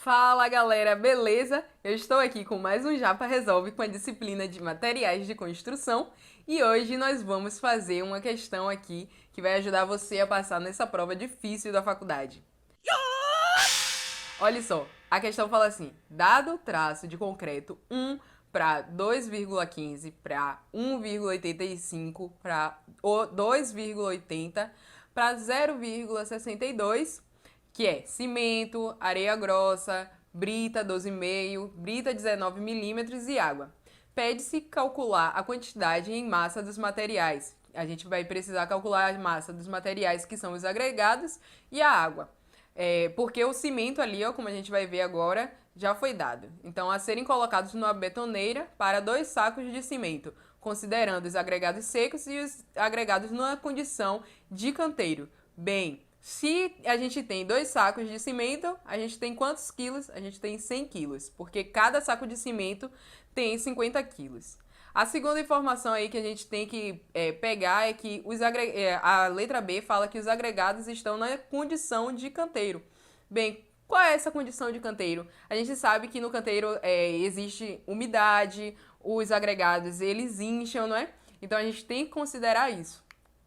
Fala galera, beleza? Eu estou aqui com mais um Japa Resolve com a disciplina de materiais de construção e hoje nós vamos fazer uma questão aqui que vai ajudar você a passar nessa prova difícil da faculdade. Olha só, a questão fala assim: dado o traço de concreto 1 para 2,15 para 1,85 para 2,80 para 0,62, que é cimento, areia grossa, brita 12,5, brita 19 milímetros e água. Pede-se calcular a quantidade em massa dos materiais. A gente vai precisar calcular a massa dos materiais que são os agregados e a água. Porque o cimento ali, ó, como a gente vai ver agora, já foi dado. Então, a serem colocados numa betoneira para 2 sacos de cimento, considerando os agregados secos e os agregados numa condição de canteiro. Bem, se a gente tem 2 sacos de cimento, a gente tem quantos quilos? A gente tem 100 quilos, porque cada saco de cimento tem 50 quilos. A segunda informação aí que a gente tem que pegar é que a letra B fala que os agregados estão na condição de canteiro. Bem, qual é essa condição de canteiro? A gente sabe que no canteiro existe umidade, os agregados eles incham, não é? Então a gente tem que considerar isso.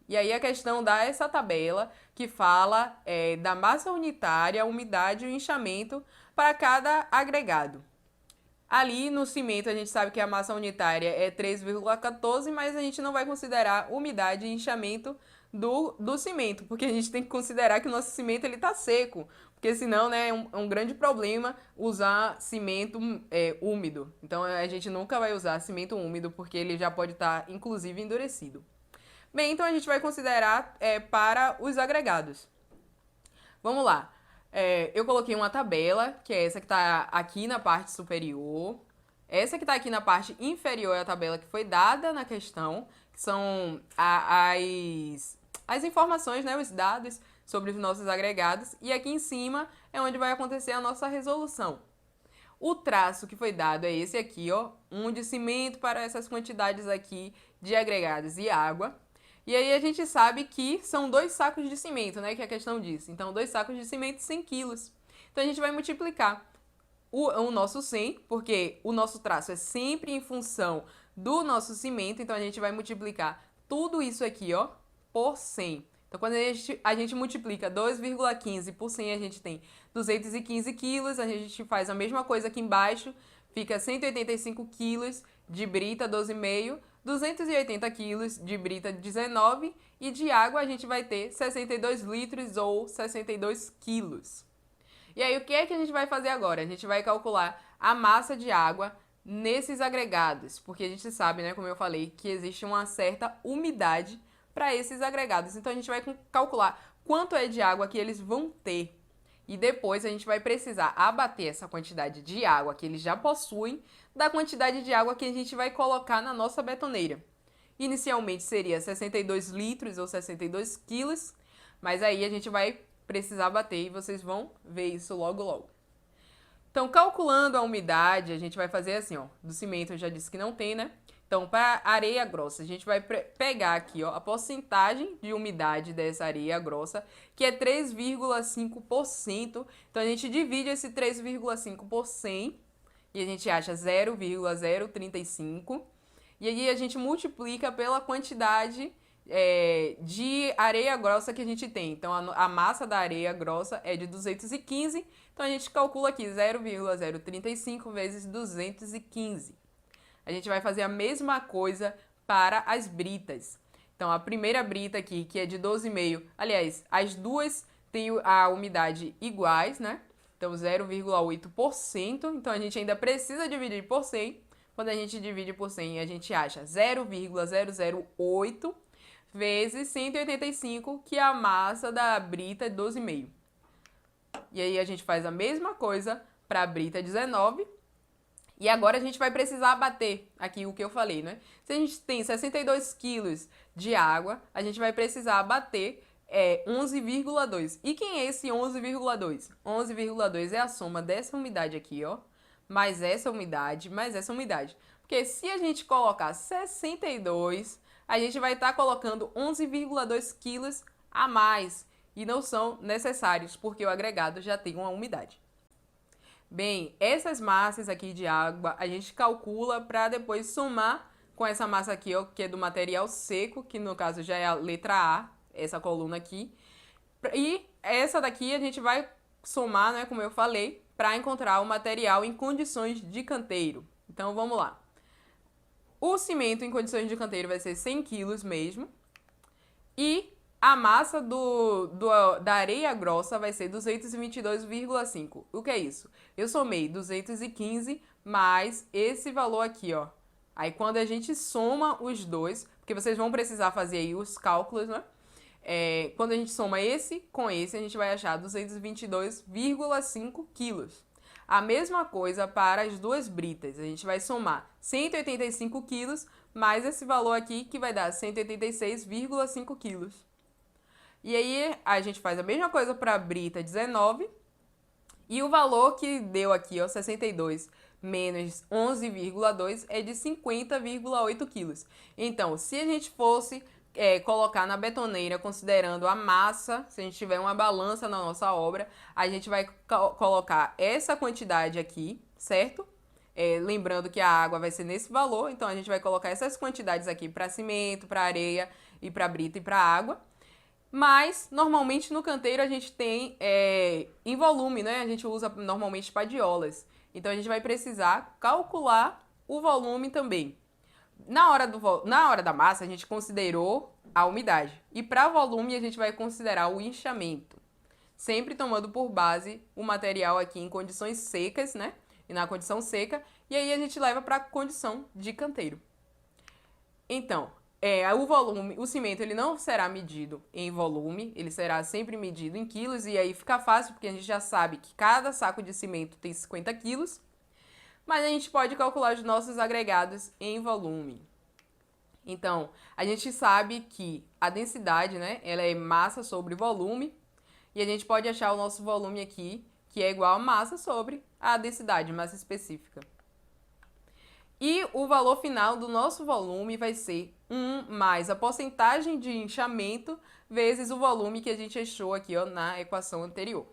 E aí a questão dá essa tabela que fala da massa unitária, a umidade e o inchamento para cada agregado. Ali no cimento a gente sabe que a massa unitária é 3,14, mas a gente não vai considerar umidade e inchamento do cimento, porque a gente tem que considerar que o nosso cimento ele tá seco, porque senão, né, é um grande problema usar cimento úmido. Então a gente nunca vai usar cimento úmido, porque ele já pode estar, inclusive, endurecido. Bem, então a gente vai considerar para os agregados. Vamos lá. Eu coloquei uma tabela, que é essa que está aqui na parte superior. Essa que está aqui na parte inferior é a tabela que foi dada na questão, que são as informações, né, os dados sobre os nossos agregados. E aqui em cima é onde vai acontecer a nossa resolução. O traço que foi dado é esse aqui, ó, um de cimento para essas quantidades aqui de agregados e água. E aí a gente sabe que são 2 sacos de cimento, né, que a questão diz. Então, 2 sacos de cimento, 100 quilos. Então, a gente vai multiplicar o nosso 100, porque o nosso traço é sempre em função do nosso cimento. Então, a gente vai multiplicar tudo isso aqui, ó, por 100. Então, quando a gente multiplica 2,15 por 100, a gente tem 215 quilos. A gente faz a mesma coisa aqui embaixo, fica 185 quilos de brita 12,5, 280 quilos de brita 19 e de água a gente vai ter 62 litros ou 62 quilos. E aí o que é que a gente vai fazer agora? A gente vai calcular a massa de água nesses agregados, porque a gente sabe, né, como eu falei, que existe uma certa umidade para esses agregados. Então a gente vai calcular quanto é de água que eles vão ter. E depois a gente vai precisar abater essa quantidade de água que eles já possuem da quantidade de água que a gente vai colocar na nossa betoneira. Inicialmente seria 62 litros ou 62 quilos, mas aí a gente vai precisar bater e vocês vão ver isso logo logo. Então, calculando a umidade, a gente vai fazer assim, ó, do cimento eu já disse que não tem, né? Então, para areia grossa, a gente vai pegar aqui, ó, a porcentagem de umidade dessa areia grossa, que é 3,5%. Então, a gente divide esse 3,5 por 100 e a gente acha 0,035. E aí a gente multiplica pela quantidade de areia grossa que a gente tem. Então, a massa da areia grossa é de 215. Então, a gente calcula aqui 0,035 vezes 215. A gente vai fazer a mesma coisa para as britas. Então, a primeira brita aqui, que é de 12,5, aliás, as duas têm a umidade iguais, né? Então, 0,8%. Então, a gente ainda precisa dividir por 100. Quando a gente divide por 100, a gente acha 0,008 vezes 185, que é a massa da brita 12,5. E aí, a gente faz a mesma coisa para a brita 19. E agora a gente vai precisar abater aqui o que eu falei, né? Se a gente tem 62 quilos de água, a gente vai precisar abater 11,2. E quem é esse 11,2? 11,2 é a soma dessa umidade aqui, ó, mais essa umidade, mais essa umidade. Porque se a gente colocar 62, a gente vai estar colocando 11,2 quilos a mais. E não são necessários, porque o agregado já tem uma umidade. Bem, essas massas aqui de água a gente calcula para depois somar com essa massa aqui, ó, que é do material seco, que no caso já é a letra A, essa coluna aqui. E essa daqui a gente vai somar, né, como eu falei, para encontrar o material em condições de canteiro. Então vamos lá. O cimento em condições de canteiro vai ser 100 kg mesmo. E a massa da areia grossa vai ser 222,5. O que é isso? Eu somei 215 mais esse valor aqui, ó. Aí quando a gente soma os dois, porque vocês vão precisar fazer aí os cálculos, né? Quando a gente soma esse com esse, a gente vai achar 222,5 quilos. A mesma coisa para as duas britas. A gente vai somar 185 quilos mais esse valor aqui, que vai dar 186,5 quilos. E aí, a gente faz a mesma coisa para a brita 19. E o valor que deu aqui, ó, 62 menos 11,2 é de 50,8 quilos. Então, se a gente fosse colocar na betoneira, considerando a massa, se a gente tiver uma balança na nossa obra, a gente vai colocar essa quantidade aqui, certo? Lembrando que a água vai ser nesse valor, então a gente vai colocar essas quantidades aqui para cimento, para areia e para brita e para água. Mas, normalmente no canteiro a gente tem em volume, né? A gente usa normalmente padiolas. Então a gente vai precisar calcular o volume também. Na hora da massa, a gente considerou a umidade. E para volume, a gente vai considerar o inchamento. Sempre tomando por base o material aqui em condições secas, né? E na condição seca. E aí a gente leva para a condição de canteiro. Então, o volume, o cimento, ele não será medido em volume. Ele será sempre medido em quilos. E aí fica fácil, porque a gente já sabe que cada saco de cimento tem 50 quilos. Mas a gente pode calcular os nossos agregados em volume. Então, a gente sabe que a densidade, né, ela é massa sobre volume, e a gente pode achar o nosso volume aqui, que é igual a massa sobre a densidade, massa específica. E o valor final do nosso volume vai ser 1 mais a porcentagem de inchamento vezes o volume que a gente achou aqui, ó, na equação anterior.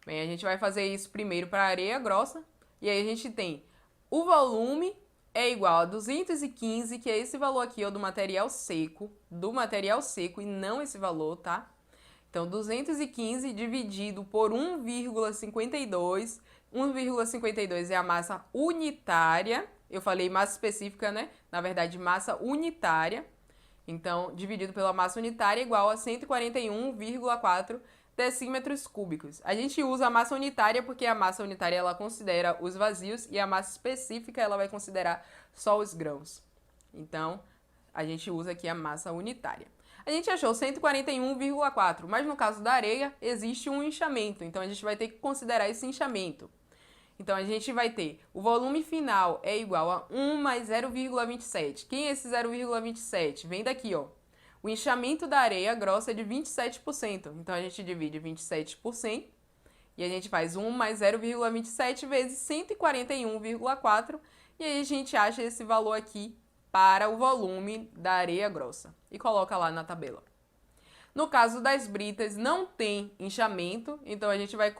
Bem, a gente vai fazer isso primeiro para a areia grossa. E aí a gente tem o volume é igual a 215, que é esse valor aqui, ó, do material seco e não esse valor, tá? Então, 215 dividido por 1,52. 1,52 é a massa unitária. Eu falei massa específica, né? Na verdade, massa unitária. Então, dividido pela massa unitária é igual a 141,4 decímetros cúbicos. A gente usa a massa unitária porque a massa unitária ela considera os vazios e a massa específica ela vai considerar só os grãos. Então, a gente usa aqui a massa unitária. A gente achou 141,4, mas no caso da areia existe um inchamento, então a gente vai ter que considerar esse inchamento. Então, a gente vai ter o volume final é igual a 1 mais 0,27. Quem é esse 0,27? Vem daqui, ó. O inchamento da areia grossa é de 27%. Então, a gente divide 27% e a gente faz 1 mais 0,27 vezes 141,4 e aí a gente acha esse valor aqui para o volume da areia grossa e coloca lá na tabela. No caso das britas, não tem inchamento, então a gente vai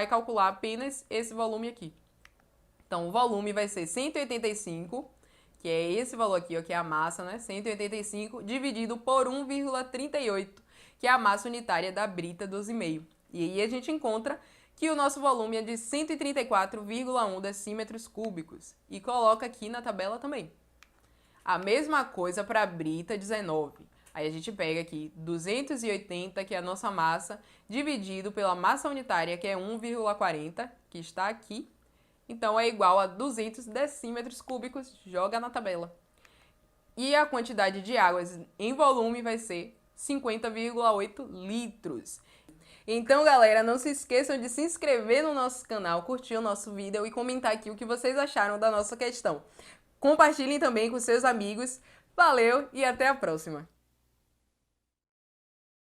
calcular apenas esse volume aqui. Então, o volume vai ser 185, que é esse valor aqui, ó, que é a massa, né? 185 dividido por 1,38, que é a massa unitária da brita 12,5. E aí a gente encontra que o nosso volume é de 134,1 decímetros cúbicos. E coloca aqui na tabela também. A mesma coisa para a brita 19. Aí a gente pega aqui 280, que é a nossa massa, dividido pela massa unitária, que é 1,40, que está aqui. Então, é igual a 200 decímetros cúbicos, joga na tabela. E a quantidade de águas em volume vai ser 50,8 litros. Então, galera, não se esqueçam de se inscrever no nosso canal, curtir o nosso vídeo e comentar aqui o que vocês acharam da nossa questão. Compartilhem também com seus amigos. Valeu e até a próxima!